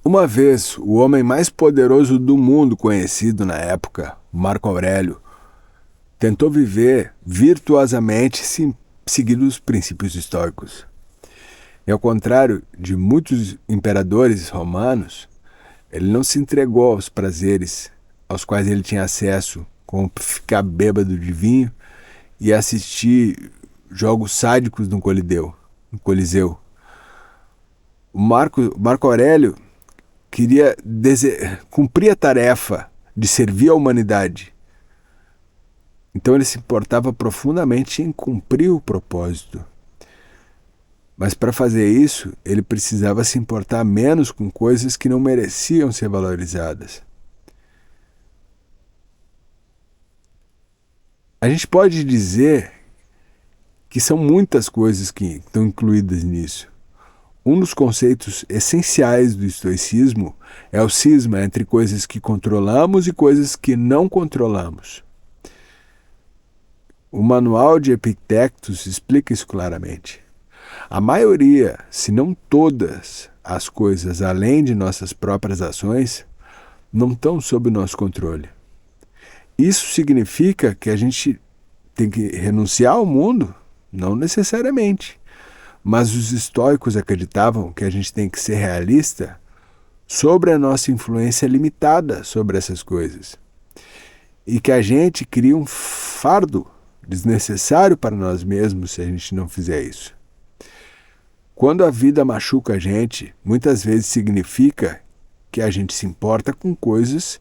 Uma vez, o homem mais poderoso do mundo conhecido na época, Marco Aurélio, tentou viver virtuosamente seguindo os princípios estoicos. E ao contrário de muitos imperadores romanos, ele não se entregou aos prazeres aos quais ele tinha acesso, como ficar bêbado de vinho e assistir jogos sádicos no Coliseu. O Marco Aurélio queria cumprir a tarefa de servir a humanidade. Então ele se importava profundamente em cumprir o propósito. Mas para fazer isso, ele precisava se importar menos com coisas que não mereciam ser valorizadas. A gente pode dizer que são muitas coisas que estão incluídas nisso. Um dos conceitos essenciais do estoicismo é o cisma entre coisas que controlamos e coisas que não controlamos. O manual de Epictetus explica isso claramente. A maioria, se não todas, as coisas além de nossas próprias ações não estão sob o nosso controle. Isso significa que a gente tem que renunciar ao mundo? Não necessariamente. Mas os estoicos acreditavam que a gente tem que ser realista sobre a nossa influência limitada sobre essas coisas. E que a gente cria um fardo desnecessário para nós mesmos se a gente não fizer isso. Quando a vida machuca a gente, muitas vezes significa que a gente se importa com coisas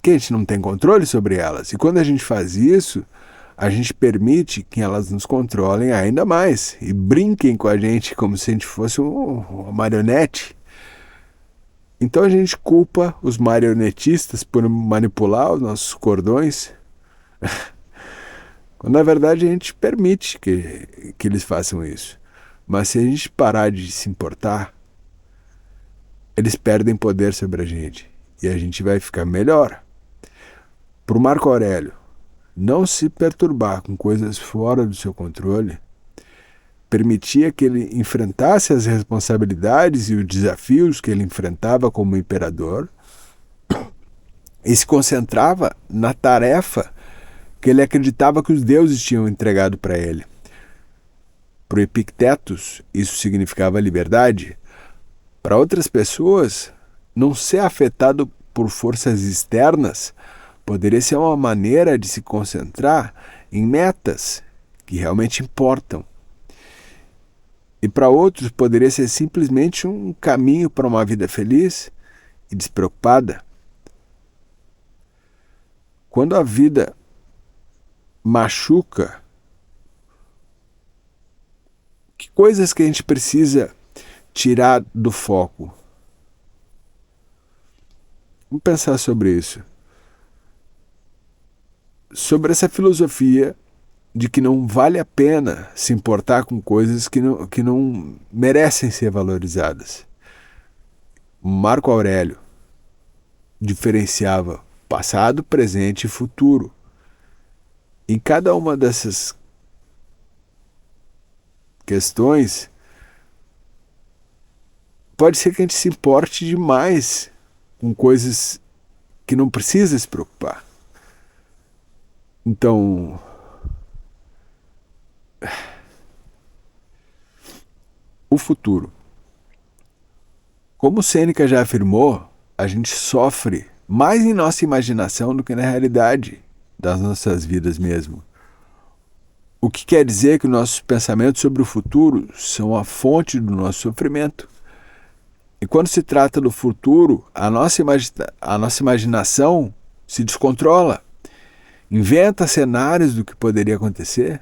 que a gente não tem controle sobre elas. E quando a gente faz isso, a gente permite que elas nos controlem ainda mais e brinquem com a gente como se a gente fosse uma marionete. Então a gente culpa os marionetistas por manipular os nossos cordões, quando na verdade a gente permite que eles façam isso. Mas se a gente parar de se importar, eles perdem poder sobre a gente e a gente vai ficar melhor. Para o Marco Aurélio, não se perturbar com coisas fora do seu controle permitia que ele enfrentasse as responsabilidades e os desafios que ele enfrentava como imperador e se concentrava na tarefa que ele acreditava que os deuses tinham entregado para ele. Para o Epictetus, isso significava liberdade. Para outras pessoas, não ser afetado por forças externas poderia ser uma maneira de se concentrar em metas que realmente importam. E para outros poderia ser simplesmente um caminho para uma vida feliz e despreocupada. Quando a vida machuca, que coisas que a gente precisa tirar do foco? Vamos pensar sobre isso. Sobre essa filosofia de que não vale a pena se importar com coisas que não merecem ser valorizadas. Marco Aurélio diferenciava passado, presente e futuro. Em cada uma dessas questões, pode ser que a gente se importe demais com coisas que não precisa se preocupar. Então, o futuro. Como Sêneca já afirmou, a gente sofre mais em nossa imaginação do que na realidade das nossas vidas mesmo. O que quer dizer que nossos pensamentos sobre o futuro são a fonte do nosso sofrimento. E quando se trata do futuro, a nossa imaginação se descontrola. Inventa cenários do que poderia acontecer,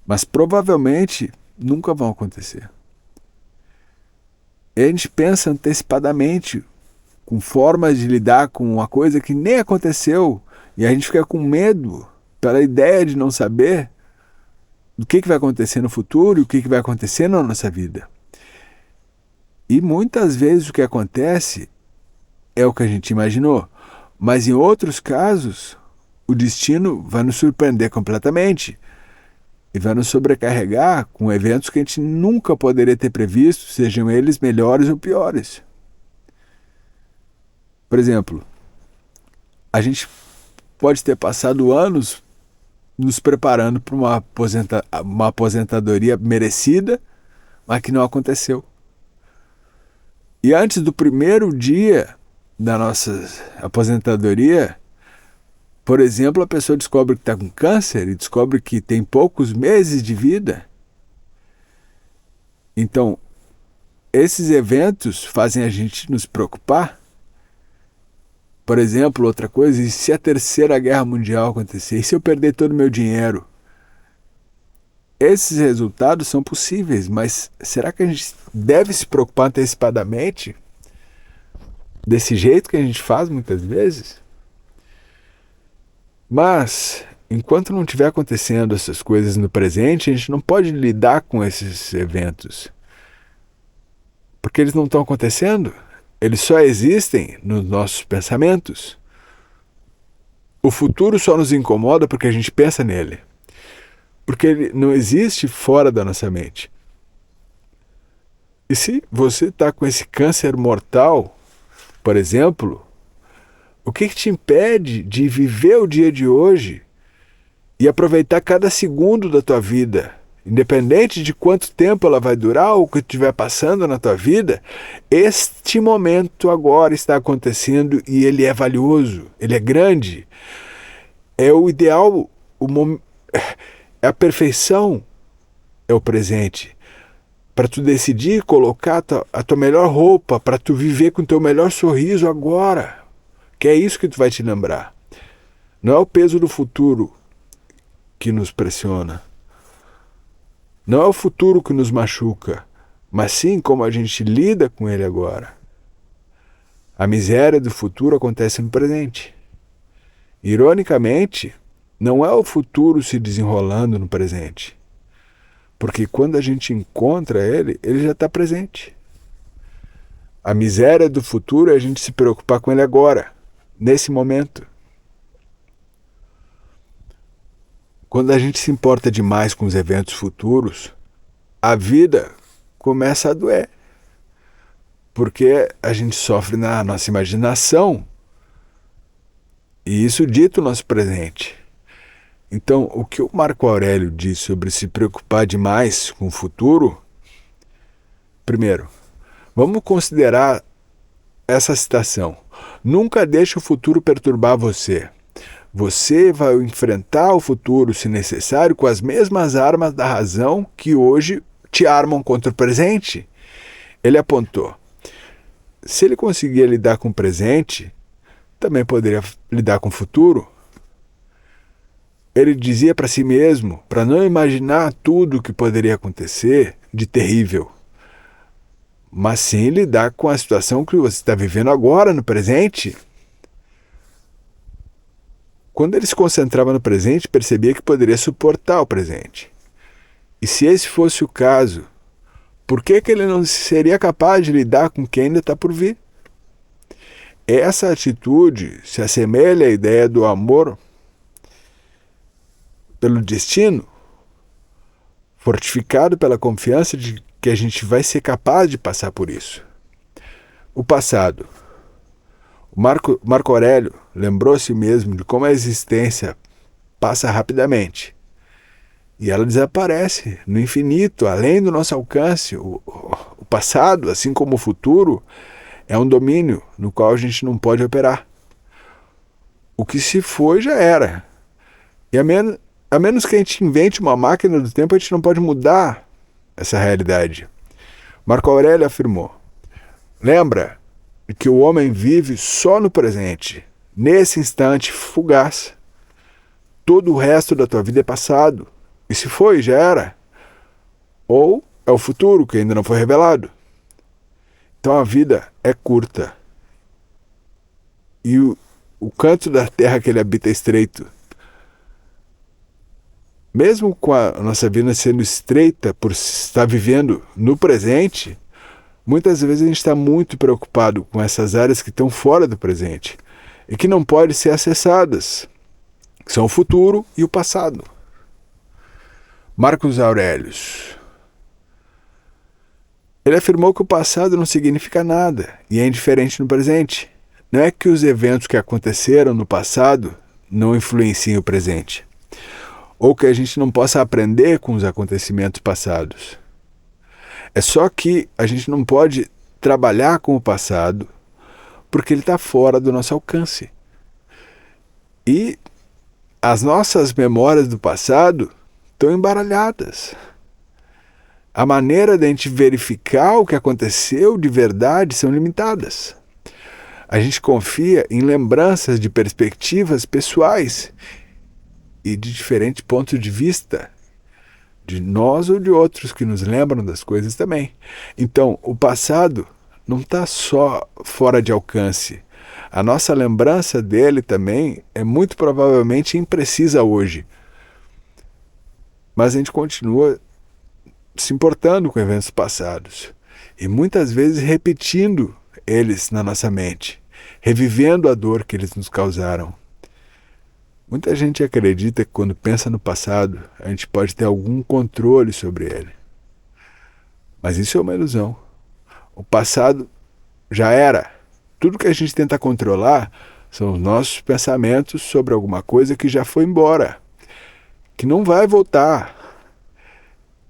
mas provavelmente nunca vão acontecer. E a gente pensa antecipadamente com formas de lidar com uma coisa que nem aconteceu, e a gente fica com medo pela ideia de não saber do que vai acontecer no futuro e o que vai acontecer na nossa vida. E muitas vezes o que acontece é o que a gente imaginou, mas em outros casos o destino vai nos surpreender completamente. e vai nos sobrecarregar com eventos que a gente nunca poderia ter previsto, sejam eles melhores ou piores. Por exemplo, a gente pode ter passado anos nos preparando para uma aposentadoria merecida, mas que não aconteceu. E antes do primeiro dia da nossa aposentadoria, por exemplo, a pessoa descobre que está com câncer e descobre que tem poucos meses de vida. Então, esses eventos fazem a gente nos preocupar. Por exemplo, outra coisa, e se a Terceira Guerra Mundial acontecer? E se eu perder todo o meu dinheiro? Esses resultados são possíveis, mas será que a gente deve se preocupar antecipadamente? Desse jeito que a gente faz muitas vezes? Mas, enquanto não estiver acontecendo essas coisas no presente, a gente não pode lidar com esses eventos. Porque eles não estão acontecendo. Eles só existem nos nossos pensamentos. O futuro só nos incomoda porque a gente pensa nele. Porque ele não existe fora da nossa mente. E se você está com esse câncer mortal, por exemplo, o que te impede de viver o dia de hoje e aproveitar cada segundo da tua vida? Independente de quanto tempo ela vai durar ou o que estiver passando na tua vida, este momento agora está acontecendo e ele é valioso, ele é grande. É o ideal, é a perfeição, é o presente. Para tu decidir colocar a tua melhor roupa, para tu viver com o teu melhor sorriso agora. Que é isso que tu vai te lembrar. Não é o peso do futuro que nos pressiona. Não é o futuro que nos machuca, mas sim como a gente lida com ele agora. A miséria do futuro acontece no presente. Ironicamente, não é o futuro se desenrolando no presente. Porque quando a gente encontra ele, ele já está presente. A miséria do futuro é a gente se preocupar com ele agora, nesse momento. Quando a gente se importa demais com os eventos futuros, a vida começa a doer. Porque a gente sofre na nossa imaginação. E isso dita o nosso presente. Então, o que o Marco Aurélio diz sobre se preocupar demais com o futuro? Primeiro, vamos considerar essa citação. Nunca deixe o futuro perturbar você. Você vai enfrentar o futuro, se necessário, com as mesmas armas da razão que hoje te armam contra o presente. Ele apontou. Se ele conseguia lidar com o presente, também poderia lidar com o futuro. Ele dizia para si mesmo, para não imaginar tudo o que poderia acontecer de terrível, mas sim lidar com a situação que você está vivendo agora, no presente. Quando ele se concentrava no presente, percebia que poderia suportar o presente. E se esse fosse o caso, por que ele não seria capaz de lidar com o que ainda está por vir? Essa atitude se assemelha à ideia do amor pelo destino, fortificado pela confiança de que a gente vai ser capaz de passar por isso. O passado. O Marco Aurélio lembrou-se mesmo de como a existência passa rapidamente. E ela desaparece no infinito, além do nosso alcance. O passado, assim como o futuro, é um domínio no qual a gente não pode operar. O que se foi já era. E a menos que a gente invente uma máquina do tempo, a gente não pode mudar essa realidade. Marco Aurélio afirmou: lembra que o homem vive só no presente, nesse instante fugaz. Todo o resto da tua vida é passado. E se foi, já era. Ou é o futuro que ainda não foi revelado. Então a vida é curta. E o canto da terra que ele habita é estreito. Mesmo com a nossa vida sendo estreita por estar vivendo no presente, muitas vezes a gente está muito preocupado com essas áreas que estão fora do presente e que não podem ser acessadas, que são o futuro e o passado. Marcos Aurelius. Ele afirmou que o passado não significa nada e é indiferente no presente. Não é que os eventos que aconteceram no passado não influenciem o presente, ou que a gente não possa aprender com os acontecimentos passados. É só que a gente não pode trabalhar com o passado porque ele está fora do nosso alcance. E as nossas memórias do passado estão embaralhadas. A maneira de a gente verificar o que aconteceu de verdade são limitadas. A gente confia em lembranças de perspectivas pessoais e de diferentes pontos de vista, de nós ou de outros que nos lembram das coisas também. Então, o passado não está só fora de alcance. A nossa lembrança dele também é muito provavelmente imprecisa hoje. Mas a gente continua se importando com eventos passados e muitas vezes repetindo eles na nossa mente, revivendo a dor que eles nos causaram. Muita gente acredita que quando pensa no passado, a gente pode ter algum controle sobre ele. Mas isso é uma ilusão. O passado já era. Tudo que a gente tenta controlar são os nossos pensamentos sobre alguma coisa que já foi embora, que não vai voltar.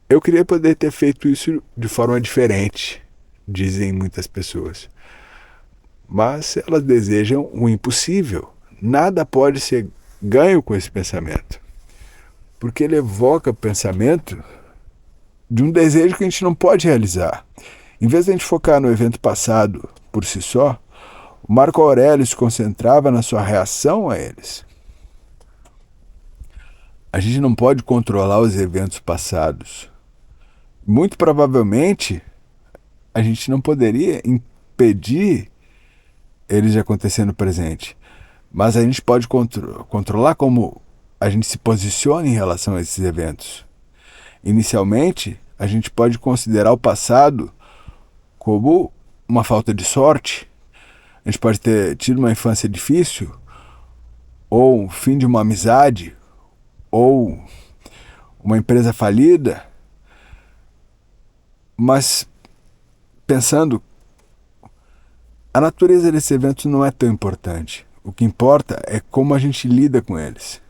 Eu queria poder ter feito isso de forma diferente, dizem muitas pessoas. Mas elas desejam o impossível. Nada pode ser ganho com esse pensamento, porque ele evoca o pensamento de um desejo que a gente não pode realizar. Em vez de a gente focar no evento passado por si só, o Marco Aurélio se concentrava na sua reação a eles. A gente não pode controlar os eventos passados. Muito provavelmente, a gente não poderia impedir eles de acontecer no presente. Mas a gente pode controlar como a gente se posiciona em relação a esses eventos. Inicialmente, a gente pode considerar o passado como uma falta de sorte. A gente pode ter tido uma infância difícil, ou o fim de uma amizade, ou uma empresa falida. Mas, pensando, a natureza desses eventos não é tão importante. O que importa é como a gente lida com eles.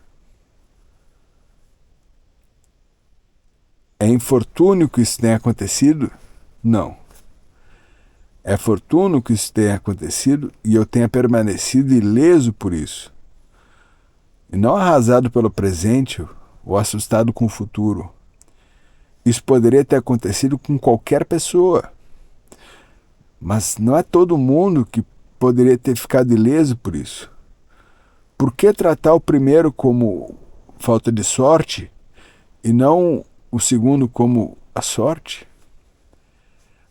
É infortúnio que isso tenha acontecido? Não. É fortuna que isso tenha acontecido e eu tenha permanecido ileso por isso. E não arrasado pelo presente ou assustado com o futuro. Isso poderia ter acontecido com qualquer pessoa. Mas não é todo mundo que poderia ter ficado ileso por isso. Por que tratar o primeiro como falta de sorte e não o segundo como a sorte?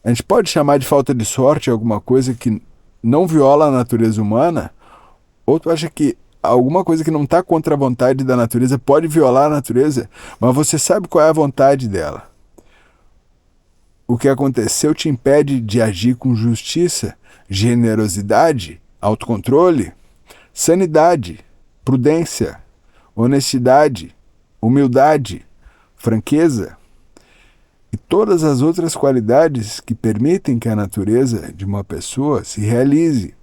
A gente pode chamar de falta de sorte alguma coisa que não viola a natureza humana? Ou tu acha que alguma coisa que não está contra a vontade da natureza pode violar a natureza, mas você sabe qual é a vontade dela? O que aconteceu te impede de agir com justiça, generosidade, autocontrole, sanidade, prudência, honestidade, humildade, franqueza e todas as outras qualidades que permitem que a natureza de uma pessoa se realize.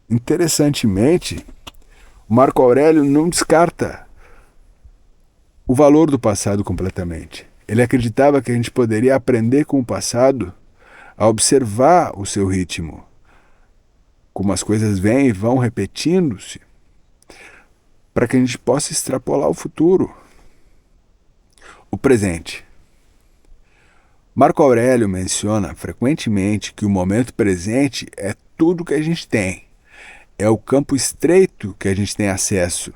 Interessantemente, Marco Aurélio não descarta o valor do passado completamente. Ele acreditava que a gente poderia aprender com o passado a observar o seu ritmo, como as coisas vêm e vão repetindo-se, para que a gente possa extrapolar o futuro, o presente. Marco Aurélio menciona frequentemente que o momento presente é tudo que a gente tem, é o campo estreito que a gente tem acesso.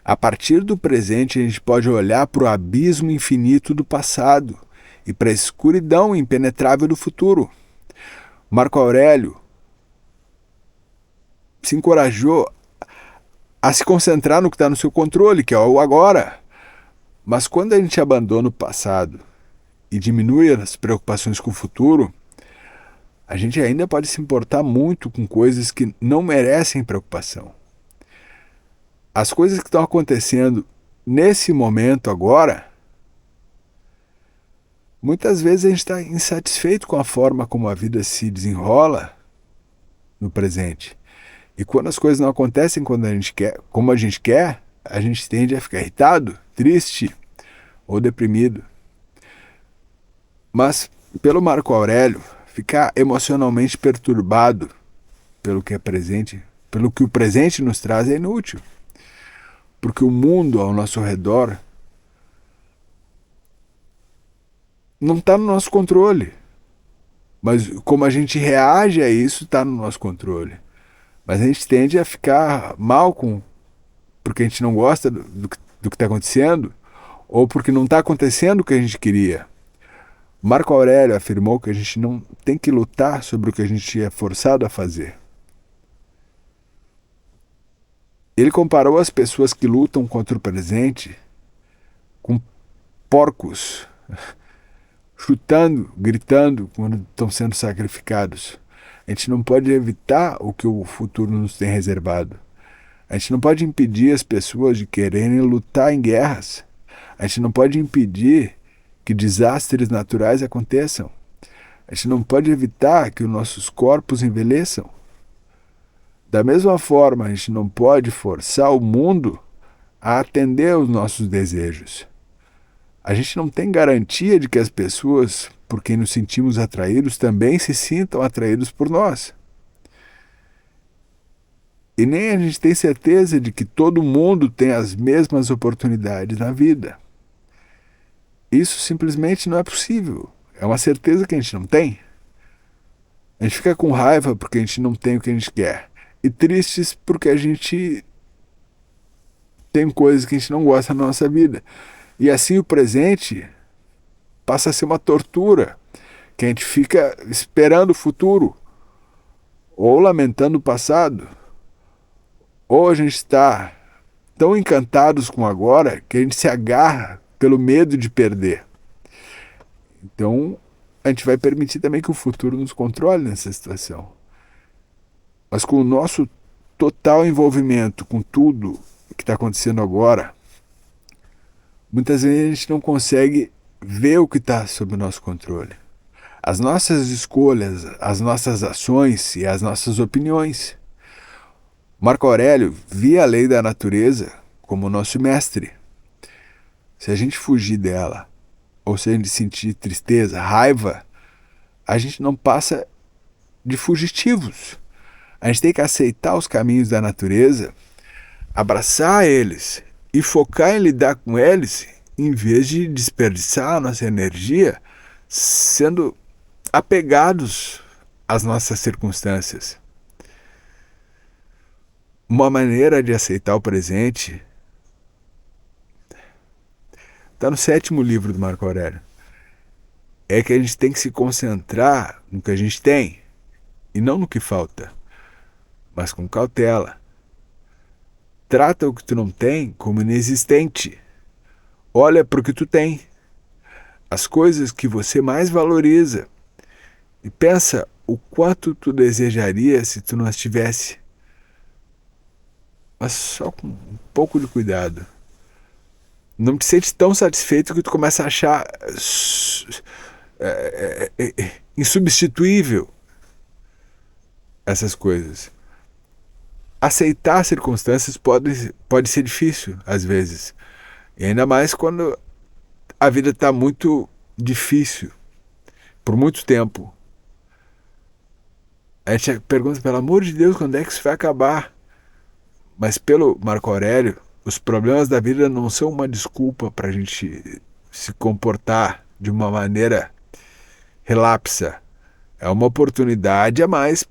A partir do presente, a gente pode olhar para o abismo infinito do passado e para a escuridão impenetrável do futuro. Marco Aurélio se encorajou a se concentrar no que está no seu controle, que é o agora. Mas quando a gente abandona o passado e diminui as preocupações com o futuro, a gente ainda pode se importar muito com coisas que não merecem preocupação. As coisas que estão acontecendo nesse momento agora Muitas vezes a gente está insatisfeito com a forma como a vida se desenrola no presente. E quando as coisas não acontecem quando a gente quer, como a gente tende a ficar irritado, triste ou deprimido. Mas, pelo Marco Aurélio, ficar emocionalmente perturbado pelo que é presente, pelo que o presente nos traz é inútil. Porque o mundo ao nosso redor não está no nosso controle. Mas como a gente reage a isso está no nosso controle. Mas a gente tende a ficar mal porque a gente não gosta do que está acontecendo, ou porque não está acontecendo o que a gente queria. Marco Aurélio afirmou que a gente não tem que lutar sobre o que a gente é forçado a fazer. Ele comparou as pessoas que lutam contra o presente com porcos, chutando, gritando quando estão sendo sacrificados. A gente não pode evitar o que o futuro nos tem reservado. A gente não pode impedir as pessoas de quererem lutar em guerras. A gente não pode impedir que desastres naturais aconteçam. A gente não pode evitar que os nossos corpos envelheçam. Da mesma forma, a gente não pode forçar o mundo a atender aos nossos desejos. A gente não tem garantia de que as pessoas por quem nos sentimos atraídos também se sintam atraídos por nós. E nem a gente tem certeza de que todo mundo tem as mesmas oportunidades na vida. Isso simplesmente não é possível. É uma certeza que a gente não tem. A gente fica com raiva porque a gente não tem o que a gente quer. E tristes porque a gente tem coisas que a gente não gosta na nossa vida. E assim o presente passa a ser uma tortura, que a gente fica esperando o futuro, ou lamentando o passado, ou a gente está tão encantados com agora que a gente se agarra pelo medo de perder. Então, a gente vai permitir também que o futuro nos controle nessa situação. Mas com o nosso total envolvimento com tudo que está acontecendo agora, muitas vezes a gente não consegue ver o que está sob o nosso controle. As nossas escolhas, as nossas ações e as nossas opiniões. Marco Aurélio via a lei da natureza como nosso mestre. Se a gente fugir dela, ou se a gente sentir tristeza, raiva, a gente não passa de fugitivos. A gente tem que aceitar os caminhos da natureza, abraçar eles e focar em lidar com eles, em vez de desperdiçar a nossa energia sendo apegados às nossas circunstâncias. Uma maneira de aceitar o presente está no 7º livro do Marco Aurélio. É que a gente tem que se concentrar no que a gente tem e não no que falta, mas com cautela. Trata o que tu não tem como inexistente. Olha para o que tu tem, as coisas que você mais valoriza, e pensa o quanto tu desejaria se tu não as tivesse. Mas só com um pouco de cuidado. Não te sente tão satisfeito que tu começa a achar insubstituível essas coisas. Aceitar circunstâncias pode ser difícil, às vezes. E ainda mais quando a vida está muito difícil, por muito tempo. A gente pergunta, pelo amor de Deus, quando é que isso vai acabar? Mas pelo Marco Aurélio, os problemas da vida não são uma desculpa para a gente se comportar de uma maneira relapsa. É uma oportunidade a mais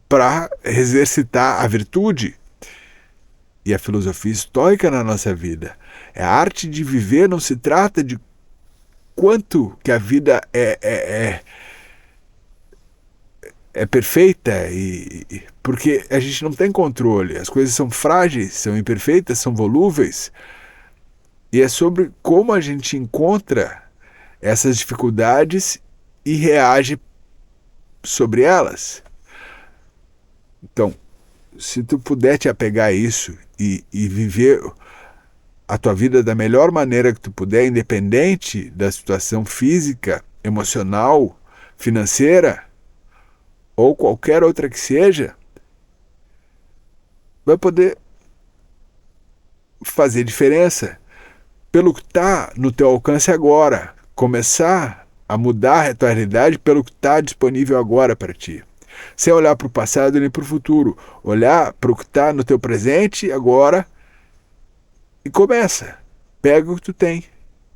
para exercitar a virtude e a filosofia estoica na nossa vida. É a arte de viver, não se trata de quanto que a vida é perfeita, porque a gente não tem controle. As coisas são frágeis, são imperfeitas, são volúveis. E é sobre como a gente encontra essas dificuldades e reage sobre elas. Então, se tu puder te apegar a isso e viver a tua vida da melhor maneira que tu puder, independente da situação física, emocional, financeira ou qualquer outra que seja, vai poder fazer diferença pelo que está no teu alcance agora. Começar a mudar a tua realidade pelo que está disponível agora para ti. Sem olhar para o passado nem para o futuro. Olhar para o que está no teu presente agora e começa. Pega o que tu tem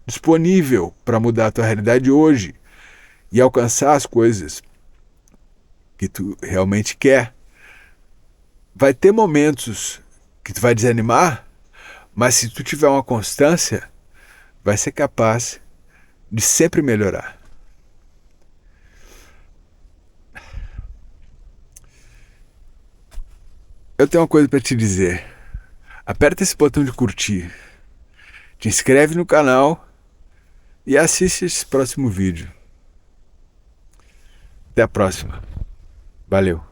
disponível para mudar a tua realidade hoje e alcançar as coisas que tu realmente quer. Vai ter momentos que tu vai desanimar, mas se tu tiver uma constância, vai ser capaz de sempre melhorar. Eu tenho uma coisa para te dizer. Aperta esse botão de curtir, te inscreve no canal e assiste esse próximo vídeo. Até a próxima. Valeu.